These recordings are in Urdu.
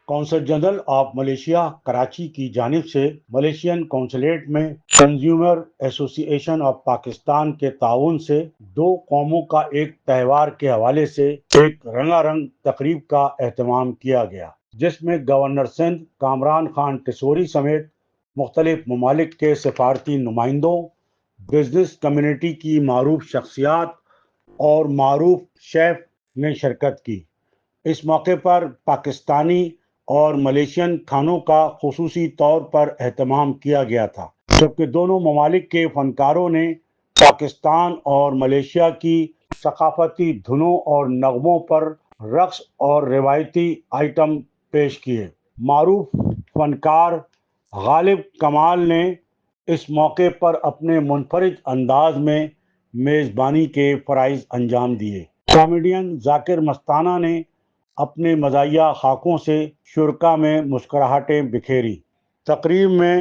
Council general of Malaysia Karachi کی جانب سے ملیشین کونسلیٹ میں کنزیومر ایسوسی ایشن آف پاکستان کے تعاون سے دو قوموں کا ایک تہوار کے حوالے سے ایک رنگا رنگ تقریب کا اہتمام کیا گیا، جس میں گورنر سندھ کامران خان ٹسوری سمیت مختلف ممالک کے سفارتی نمائندوں، بزنس کمیونٹی کی معروف شخصیات اور معروف شیف نے شرکت کی۔ اس موقع پر پاکستانی اور ملیشین کھانوں کا خصوصی طور پر اہتمام کیا گیا تھا، جبکہ دونوں ممالک کے فنکاروں نے پاکستان اور ملیشیا کی ثقافتی دھنوں اور نغموں پر رقص اور روایتی آئٹم پیش کیے۔ معروف فنکار غالب کمال نے اس موقع پر اپنے منفرد انداز میں میزبانی کے فرائض انجام دیے۔ کامیڈین ذاکر مستانہ نے اپنے مزاحیہ خاکوں سے شرکاء میں مسکراہٹیں بکھیری۔ تقریب میں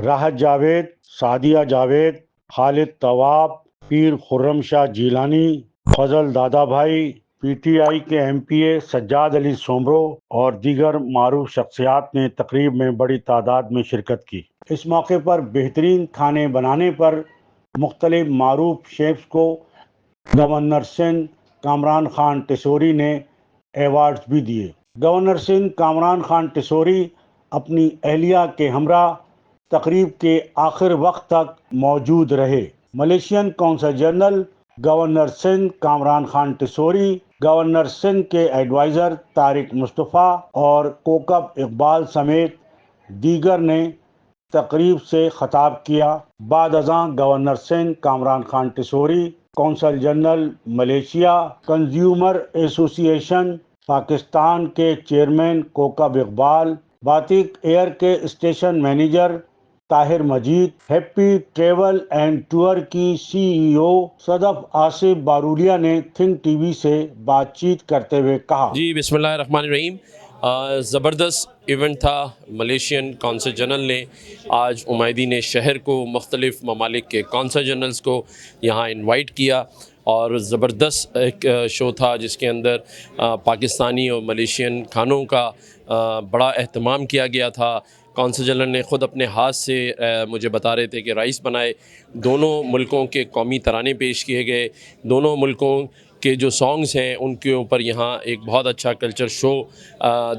راحت جاوید، سعدیہ جاوید، خالد طواب، پیر خرم شاہ جیلانی، فضل دادا بھائی، پی ٹی آئی کے ایم پی اے سجاد علی سومرو اور دیگر معروف شخصیات نے تقریب میں بڑی تعداد میں شرکت کی۔ اس موقع پر بہترین کھانے بنانے پر مختلف معروف شیفز کو گورنر سندھ کامران خان ٹسوری نے ایوارڈز بھی دیے۔ گورنر سندھ کامران خان ٹسوری اپنی اہلیہ کے ہمراہ تقریب کے آخر وقت تک موجود رہے۔ Malaysian consul general governor Sindh Kamran Khan Tessori, governor Sindh کے ایڈوائزر طارق مصطفیٰ اور کوکب اقبال سمیت دیگر نے تقریب سے خطاب کیا۔ بعد ازاں governor Sindh Kamran Khan Tessori, consul general Malaysia consumer association Pakistan کے chairman Kokab Iqbal, Batik Air کے station manager Tahir Majeed, happy travel and tour کی سی ای او صدف آصف بارولیا نے تھنک ٹی وی سے بات چیت کرتے ہوئے کہا۔ جی بسم اللہ الرحمن الرحیم۔ زبردست ایونٹ تھا۔ ملیشین کونسل جنرل نے آج عمائدین شہر کو مختلف ممالک کے کونسل جنرلز کو یہاں انوائٹ کیا اور زبردست ایک شو تھا جس کے اندر پاکستانی اور ملیشین کھانوں کا بڑا اہتمام کیا گیا تھا۔ کونسل جنرل نے خود اپنے ہاتھ سے مجھے بتا رہے تھے کہ رائس بنائے، دونوں ملکوں کے قومی ترانے پیش کیے گئے، دونوں ملکوں کے جو سانگز ہیں ان کے اوپر یہاں ایک بہت اچھا کلچر شو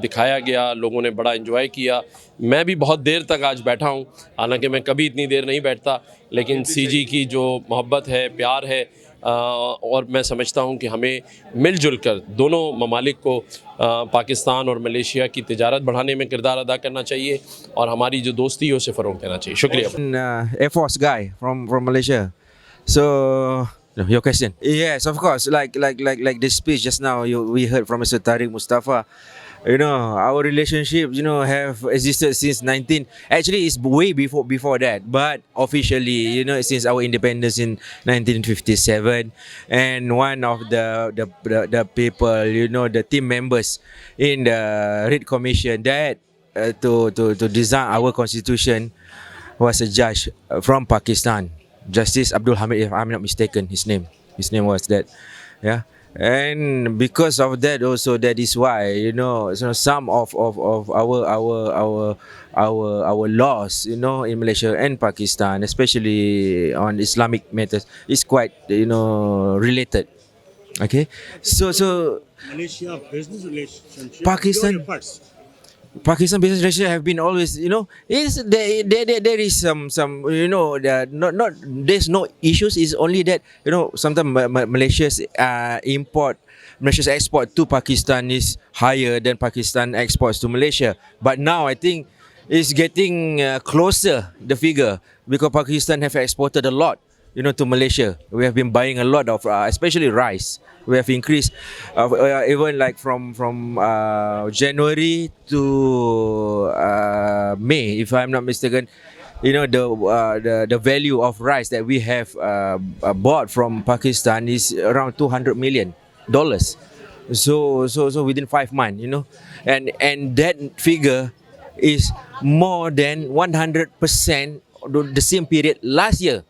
دکھایا گیا، لوگوں نے بڑا انجوائے کیا۔ میں بھی بہت دیر تک آج بیٹھا ہوں، حالانکہ میں کبھی اتنی دیر نہیں بیٹھتا، لیکن سی جی کی جو محبت ہے، پیار ہے، اور میں سمجھتا ہوں کہ ہمیں مل جل کر دونوں ممالک کو پاکستان اور ملیشیا کی تجارت بڑھانے میں کردار ادا کرنا چاہیے اور ہماری جو دوستی ہے اسے فروغ دینا چاہیے۔ شکریہ۔ Air Force guy from Malaysia. So your question? Yes, of course. Like this speech just now, we heard from Mr. Tariq Mustafa. You know, our relationship, have existed since Actually, it's way before that. But officially, since our independence in 1957, and one of the people, the team members in the Red Commission that to design our constitution was a judge from Pakistan, Justice Abdul Hamid, if I'm not mistaken. His name was that. Yeah. And because of that also, that is why some of our laws in Malaysia and Pakistan, especially on Islamic matters, is quite related. Okay, so Malaysia business relationship. Pakistan business relations have been always, there is some not there's no issues. It's only that sometimes Malaysia's export to Pakistan is higher than Pakistan exports to Malaysia. But now I think it's getting closer, the figure, because Pakistan have exported a lot to Malaysia. We have been buying a lot of, especially rice. We have increased, even like from January to May, if I'm not mistaken. The value of rice that we have bought from Pakistan is around $200 million. So within 5 months, and that figure is more than 100% the same period last year.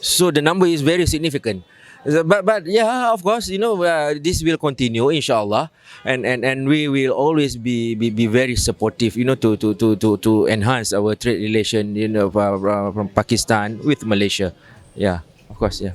So the number is very significant. But yeah, of course, you know, this will continue, inshallah, and we will always be very supportive, you know, to enhance our trade relation, you know, from Pakistan with Malaysia. Yeah, of course, yeah.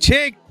6